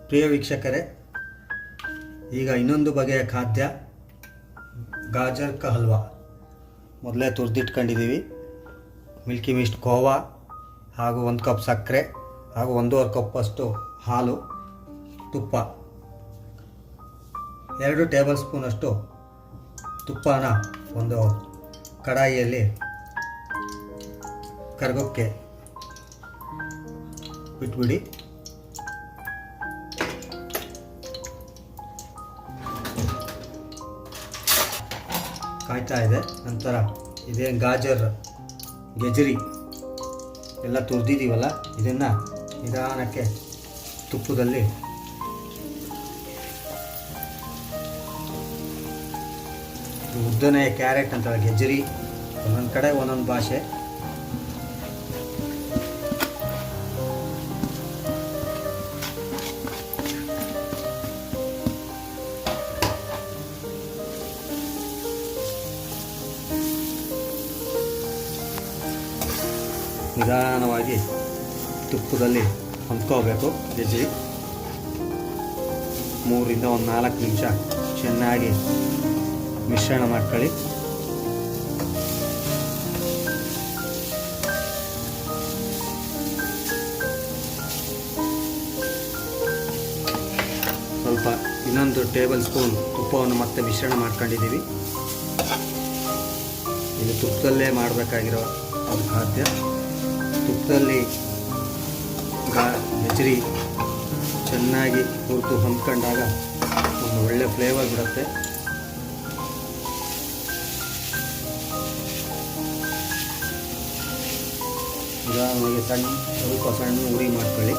ಪ್ರಿಯ ವೀಕ್ಷಕರೇ, ಈಗ ಇನ್ನೊಂದು ಬಗೆಯ ಖಾದ್ಯ ಗಾಜರ್ ಕಾ ಹಲ್ವಾ ಮೊದಲೇ ತುರಿದಿಟ್ಕೊಂಡಿದ್ದೀವಿ. ಮಿಲ್ಕಿ ಮಿಸ್ಟ್ ಖೋವಾ ಹಾಗೂ 1 ಕಪ್ ಸಕ್ಕರೆ ಹಾಗೂ 1.5 ಕಪ್ಪಷ್ಟು ಹಾಲು, ತುಪ್ಪ, 2 ಟೇಬಲ್ ಸ್ಪೂನಷ್ಟು ತುಪ್ಪನ ಒಂದು ಕಡಾಯಿಯಲ್ಲಿ ಕರಗೋಕ್ಕೆ ಬಿಟ್ಬಿಡಿ. ಕಾಯ್ತಾ ಇದೆ. ನಂತರ ಇದೇನು ಗಾಜರ್ ಗೆಜರಿ ಎಲ್ಲ ತುರಿದಿದ್ದೀವಲ್ಲ, ಇದನ್ನು ನಿಧಾನಕ್ಕೆ ತುಪ್ಪದಲ್ಲಿ ಉದ್ದನೆಯ ಕ್ಯಾರೆಟ್ ಅಂತಾರೆ ಗೆಜರಿ, ಒಂದೊಂದು ಕಡೆ ಒಂದೊಂದು ಭಾಷೆ. ನಿಧಾನವಾಗಿ ತುಪ್ಪದಲ್ಲಿ ಹೊಂದ್ಕೋಬೇಕು. ಗೆಜ್ಜರಿ 3 ರಿಂದ 4 ನಿಮಿಷ ಚೆನ್ನಾಗಿ ಮಿಶ್ರಣ ಮಾಡ್ಕೊಳ್ಳಿ. ಸ್ವಲ್ಪ ಇನ್ನೊಂದು ಟೇಬಲ್ ಸ್ಪೂನ್ ತುಪ್ಪವನ್ನು ಮತ್ತೆ ಮಿಶ್ರಣ ಮಾಡ್ಕೊಂಡಿದ್ದೀವಿ. ಇದು ತುಪ್ಪದಲ್ಲೇ ಮಾಡಬೇಕಾಗಿರೋ ಒಂದು ಖಾದ್ಯ. ತುಪ್ಪದಲ್ಲಿ ಗೆಜರಿ ಚೆನ್ನಾಗಿ ಹುರಿದು ಹೊಂದ್ಕೊಂಡಾಗ ಒಂದು ಒಳ್ಳೆ ಫ್ಲೇವರ್ ಬಿಡುತ್ತೆ. ನಿಧಾನವಾಗಿ ಸ್ವಲ್ಪ ಸಣ್ಣ ಉರಿ ಮಾಡ್ಕೊಳ್ಳಿ.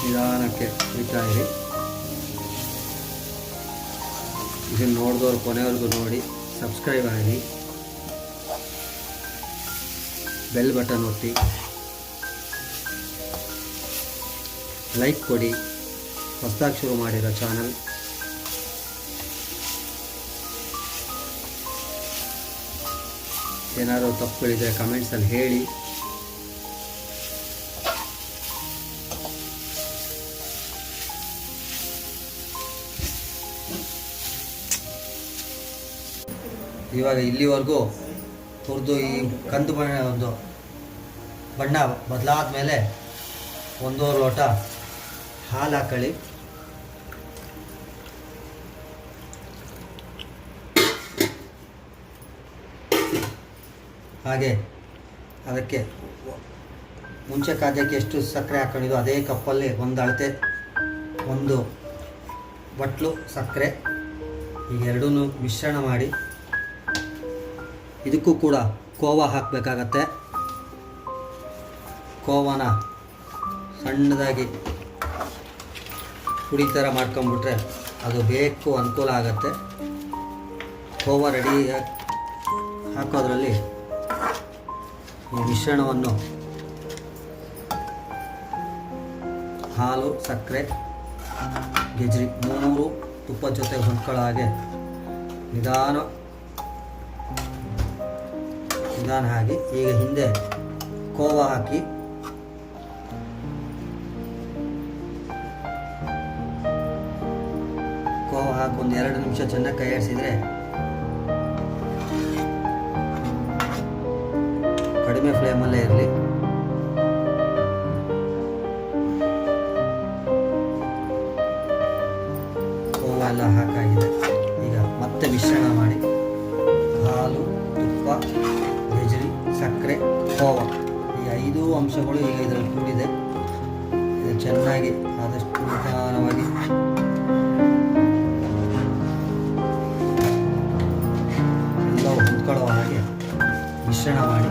ನಿಧಾನಕ್ಕೆ ಹುರಿತಾ ಇರಿ. ಇದನ್ನು ನೋಡಿದವರು ಕೊನೆವರೆಗೂ ನೋಡಿ, ಸಬ್ಸ್ಕ್ರೈಬ್ ಆಗಿ, ಬೆಲ್ ಬಟನ್ ಒತ್ತಿ, ಲೈಕ್ ಕೊಡಿ. ಹೊಸದಾಗಿ ಶುರು ಮಾಡಿರೋ ಚಾನಲ್. ಏನಾದರೂ ತಪ್ಪುಗಳಿದ್ರೆ ಕಮೆಂಟ್ಸಲ್ಲಿ ಹೇಳಿ. ಇವಾಗ ಇಲ್ಲಿವರೆಗೂ ಹುರಿದು ಈ ಕಂದು ಒಂದು ಬಣ್ಣ ಬದಲಾದ ಮೇಲೆ 1.5 ಲೋಟ ಹಾಲು ಹಾಕೊಳ್ಳಿ. ಹಾಗೆ ಅದಕ್ಕೆ ಮುಂಚೆ ಖಾದ್ಯಕ್ಕೆ ಎಷ್ಟು ಸಕ್ಕರೆ ಹಾಕೊಂಡಿದ್ದು ಅದೇ ಕಪ್ಪಲ್ಲಿ ಒಂದು ಅಳತೆ, 1 ಬಟ್ಲು ಸಕ್ಕರೆ, ಈಗ ಎರಡೂ ಮಿಶ್ರಣ ಮಾಡಿ ಇದಕ್ಕೂ ಕೂಡ ಖೋವಾ ಹಾಕಬೇಕಾಗತ್ತೆ. ಖೋವಾನ ಸಣ್ಣದಾಗಿ ಪುಡಿ ಥರ ಮಾಡ್ಕೊಂಬಿಟ್ರೆ ಅದು ಬೇಕು ಅನುಕೂಲ ಆಗುತ್ತೆ. ಖೋವಾ ರೆಡಿ ಹಾಕೋದ್ರಲ್ಲಿ ಈ ಮಿಶ್ರಣವನ್ನು ಹಾಲು, ಸಕ್ಕರೆ, ಗೆಜ್ರಿ 3 ತುಪ್ಪದ ಜೊತೆ ಹೊಂದ್ಕೊಳ್ಳೋ ಹಾಗೆ ನಿಧಾನ ಹಾಕಿ. ಈಗ ಹಿಂದೆ ಖೋವಾ ಹಾಕಿ ಒಂದು 2 ನಿಮಿಷ ಚೆನ್ನಾಗಿ ಕೈ ಆಡಿಸಿದ್ರೆ, ಕಡಿಮೆ ಫ್ಲೇಮಲ್ಲೇ ಇರಲಿ. ಖೋವಾ ಎಲ್ಲ ಹಾಕಾಗಿದೆ. ಈಗ ಮತ್ತೆ ಮಿಶ್ರಣ ಮಾಡಿ ಹಾಲು, ತುಪ್ಪ, ಗೆಜರಿ, ಸಕ್ಕರೆ, ಖೋವಾ ಈ 5 ಅಂಶಗಳು ಈಗ ಇದರಲ್ಲಿ ಕೂಡಿದೆ. ಇದು ಚೆನ್ನಾಗಿ ಆದಷ್ಟು ನಿಧಾನವಾಗಿ ಎಲ್ಲ ಹೊಂದ್ಕೊಳ್ಳೋ ಹಾಗೆ ಮಿಶ್ರಣ ಮಾಡಿ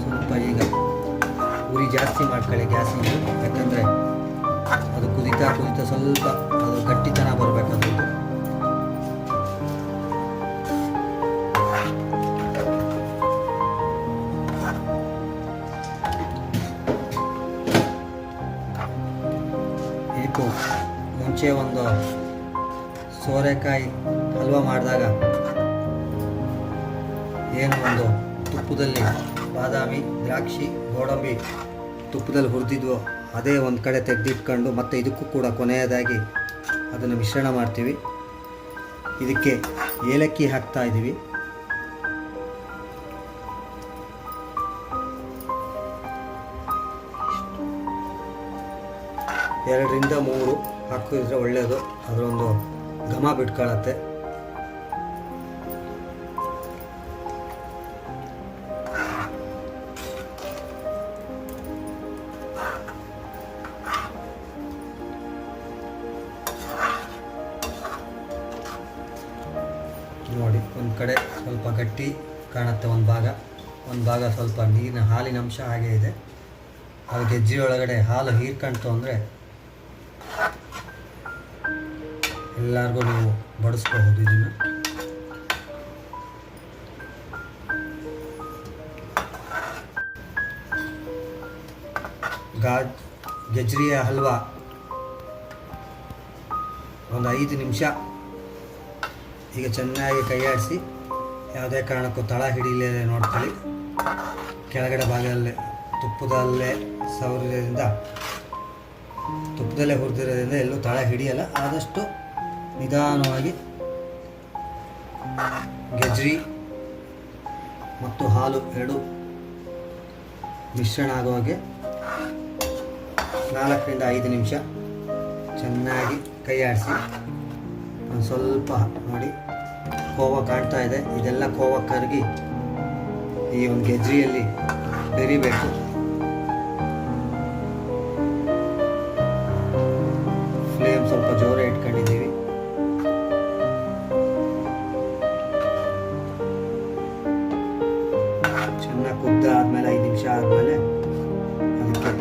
ಸ್ವಲ್ಪ ಈಗ ಉರಿ ಜಾಸ್ತಿ ಮಾಡ್ಕೊಳ್ಳಿ ಗ್ಯಾಸಿಂದ. ಯಾಕಂದರೆ ಅದು ಕುದಿತಾ ಸ್ವಲ್ಪ ಅದು ಗಟ್ಟಿತನ ಬರಬೇಕದು. ಮುಂಚೆ ಒಂದು ಸೋರೆಕಾಯಿ ಹಲ್ವ ಮಾಡಿದಾಗ ಏನು ಒಂದು ತುಪ್ಪದಲ್ಲಿ ಬಾದಾಮಿ, ದ್ರಾಕ್ಷಿ, ಗೋಡಂಬಿ ತುಪ್ಪದಲ್ಲಿ ಹುರಿದಿದ್ವು ಅದೇ ಒಂದು ಕಡೆ ತೆಗೆದಿಟ್ಕೊಂಡು ಮತ್ತು ಇದಕ್ಕೂ ಕೂಡ ಕೊನೆಯದಾಗಿ ಅದನ್ನು ಮಿಶ್ರಣ ಮಾಡ್ತೀವಿ. ಇದಕ್ಕೆ ಏಲಕ್ಕಿ ಹಾಕ್ತಾ ಇದ್ದೀವಿ. ಎರಡರಿಂದ ಮೂರು ಹಾಕಿದ್ರೆ ಒಳ್ಳೆಯದು, ಅದರೊಂದು ಘಮ ಬಿಟ್ಕೊಳ್ಳುತ್ತೆ. ನೋಡಿ, ಒಂದು ಕಡೆ ಸ್ವಲ್ಪ ಗಟ್ಟಿ ಕಾಣುತ್ತೆ, ಒಂದು ಭಾಗ ಸ್ವಲ್ಪ ನೀರಿನ ಹಾಲಿನ ಅಂಶ ಹಾಗೆ ಇದೆ. ಅದು ಗೆಜ್ಜೆ ಒಳಗಡೆ ಹಾಲು ಹೀರ್ಕಂತು ಅಂದರೆ ಎಲ್ಲರಿಗೂ ನೀವು ಬಡಿಸ್ಬಹುದು. ಇದನ್ನು ಗೆಜ್ರಿಯ ಹಲ್ವಾ ಒಂದು 5 ನಿಮಿಷ ಈಗ ಚೆನ್ನಾಗಿ ಕೈಯಾಡಿಸಿ, ಯಾವುದೇ ಕಾರಣಕ್ಕೂ ತಳ ಹಿಡಿಯಲೇ ನೋಡ್ಕೊಳ್ಳಿ. ಕೆಳಗಡೆ ಭಾಗದಲ್ಲೇ ತುಪ್ಪದಲ್ಲೇ ಹುರಿದಿರೋದ್ರಿಂದ ಎಲ್ಲೂ ತಳ ಹಿಡಿಯಲ್ಲ. ಆದಷ್ಟು ನಿಧಾನವಾಗಿ ಗೆಜ್ರಿ ಮತ್ತು ಹಾಲು ಎರಡು ಮಿಶ್ರಣ ಆಗೋ ಹಾಗೆ 4ರಿಂದ 5 ನಿಮಿಷ ಚೆನ್ನಾಗಿ ಕೈಯಾಡಿಸಿ. ಒಂದು ಸ್ವಲ್ಪ ನೋಡಿ ಕೋವ ಕಾಣ್ತಾ ಇದೆ, ಇದೆಲ್ಲ ಕೋವ ಕರಗಿ ಈ ಒಂದು ಗೆಜ್ರಿಯಲ್ಲಿ ಬೆರಿಬೇಕು. ಫ್ಲೇಮ್ ಸ್ವಲ್ಪ ಜೋರ ಇಟ್ಕೊಂಡಿದ್ದೀವಿ. ಚೆನ್ನಾಗಿ ಕುದ್ದ ಆದಮೇಲೆ 5 ನಿಮಿಷ ಆದಮೇಲೆ ಅದಕ್ಕೆ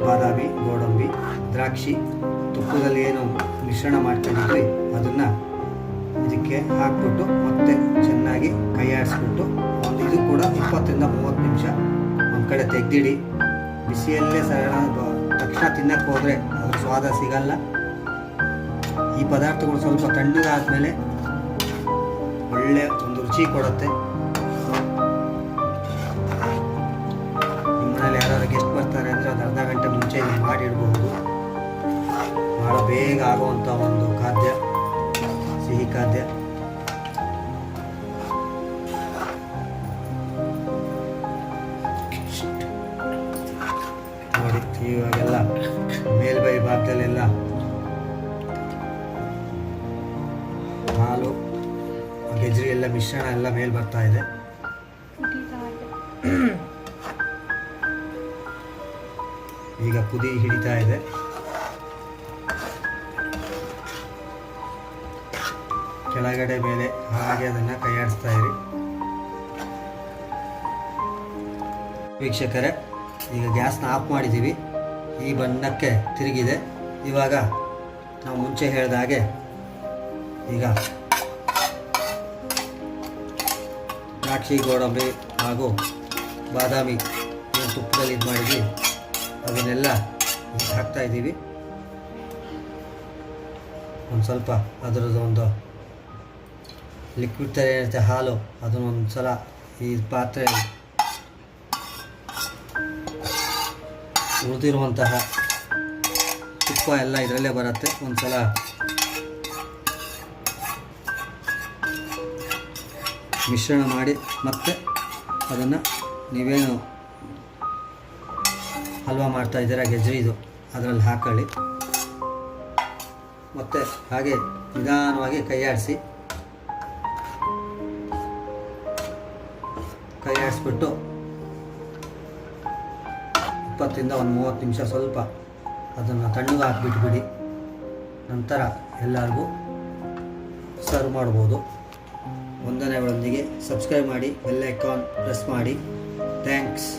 ಬಾದಾಮಿ, ಗೋಡಂಬಿ, ದ್ರಾಕ್ಷಿ ತುಪ್ಪದಲ್ಲಿ ಏನು ಮಿಶ್ರಣ ಮಾಡ್ಕೊಂಡಿದ್ವಿ ಅದನ್ನು ಇದಕ್ಕೆ ಹಾಕ್ಬಿಟ್ಟು ಮತ್ತೆ ಚೆನ್ನಾಗಿ ಕೈಯಾಡಿಸ್ಬಿಟ್ಟು ಇದು ಕೂಡ 20ರಿಂದ 30 ನಿಮಿಷ ಒಂದು ಕಡೆ ತೆಗೆದಿಡಿ. ಬಿಸಿಯಲ್ಲೇ ತಕ್ಷಣ ತಿನ್ನಕ್ಕೆ ಹೋದರೆ ಅದ್ರ ಸ್ವಾದ ಸಿಗಲ್ಲ. ಈ ಪದಾರ್ಥಗಳು ಸ್ವಲ್ಪ ತಣ್ಣಗಾದ್ಮೇಲೆ ಒಳ್ಳೆ ಒಂದು ರುಚಿ ಕೊಡುತ್ತೆ. ನಿಮ್ಮ ಮನೇಲಿ ಯಾರು ಗೆಸ್ಟ್ ಬರ್ತಾರೆ ಅಂದರೆ ಒಂದು ಅರ್ಧ ಗಂಟೆ ಮುಂಚೆ ಇದನ್ನು ಮಾಡಿಡ್ಬೋದು. ಭಾಳ ಬೇಗ ಆಗುವಂಥ ಒಂದು ಖಾದ್ಯ, ಸಿಹಿ ಖಾದ್ಯ. ನೋಡಿ, ಇವಾಗೆಲ್ಲ ಮೇಲ್ಬೈ ಭಾಗದಲ್ಲೆಲ್ಲ ಹಾಲು, ಗೆಜ್ರಿ ಎಲ್ಲ ಮಿಶ್ರಣ ಎಲ್ಲ ಮೇಲ್ ಬರ್ತಾ ಇದೆ. ಈಗ ಕುದಿ ಹಿಡಿತಾ ಇದೆ. ಕೆಳಗಡೆ ಮೇಲೆ ಹಾಗೆ ಅದನ್ನು ಕೈಯಾಡಿಸ್ತಾ ಇರಿ. ವೀಕ್ಷಕರೇ, ಈಗ ಗ್ಯಾಸ್ನ ಆಫ್ ಮಾಡಿದ್ದೀವಿ. ಈ ಬಣ್ಣಕ್ಕೆ ತಿರುಗಿದೆ. ಇವಾಗ ನಾವು ಮುಂಚೆ ಹೇಳಿದ ಹಾಗೆ ಈಗ ದ್ರಾಕ್ಷಿ, ಗೋಡಂಬಿ ಹಾಗೂ ಬಾದಾಮಿ ಏನು ತುಪ್ಪದಲ್ಲಿ ಇದು ಮಾಡಿದ್ವಿ ಅದನ್ನೆಲ್ಲ ಹಾಕ್ತಾ ಇದ್ದೀವಿ. ಒಂದು ಸ್ವಲ್ಪ ಅದರದ್ದು ಒಂದು ಲಿಕ್ವಿಡ್ ಥರ ಇರುತ್ತೆ ಹಾಲು, ಅದನ್ನೊಂದು ಸಲ ಈ ಪಾತ್ರೆ ಉಳಿದಿರುವಂತಹ ತುಪ್ಪ ಎಲ್ಲ ಇದರಲ್ಲೇ ಬರುತ್ತೆ. ಒಂದು ಸಲ ಮಿಶ್ರಣ ಮಾಡಿ ಮತ್ತೆ ಅದನ್ನು ನೀವೇನು ಹಲ್ವಾ ಮಾಡ್ತಾ ಇದ್ದೀರಾ ಗೆಜ್ರಿದು ಅದರಲ್ಲಿ ಹಾಕೊಳ್ಳಿ. ಮತ್ತು ಹಾಗೆ ನಿಧಾನವಾಗಿ ಕೈಯಾಡಿಸ್ಬಿಟ್ಟು 20ರಿಂದ 30 ನಿಮಿಷ ಸ್ವಲ್ಪ ಅದನ್ನು ತಣ್ಣಗೆ ಹಾಕಿಬಿಟ್ಬಿಡಿ. ನಂತರ ಎಲ್ಲರಿಗೂ ಸರ್ವ್ ಮಾಡ್ಬೋದು. ವಂದನೆಗಳೊಂದಿಗೆ ಸಬ್ಸ್ಕ್ರೈಬ್ ಮಾಡಿ, ಬೆಲ್ ಐಕಾನ್ ಪ್ರೆಸ್ ಮಾಡಿ. ಥ್ಯಾಂಕ್ಸ್.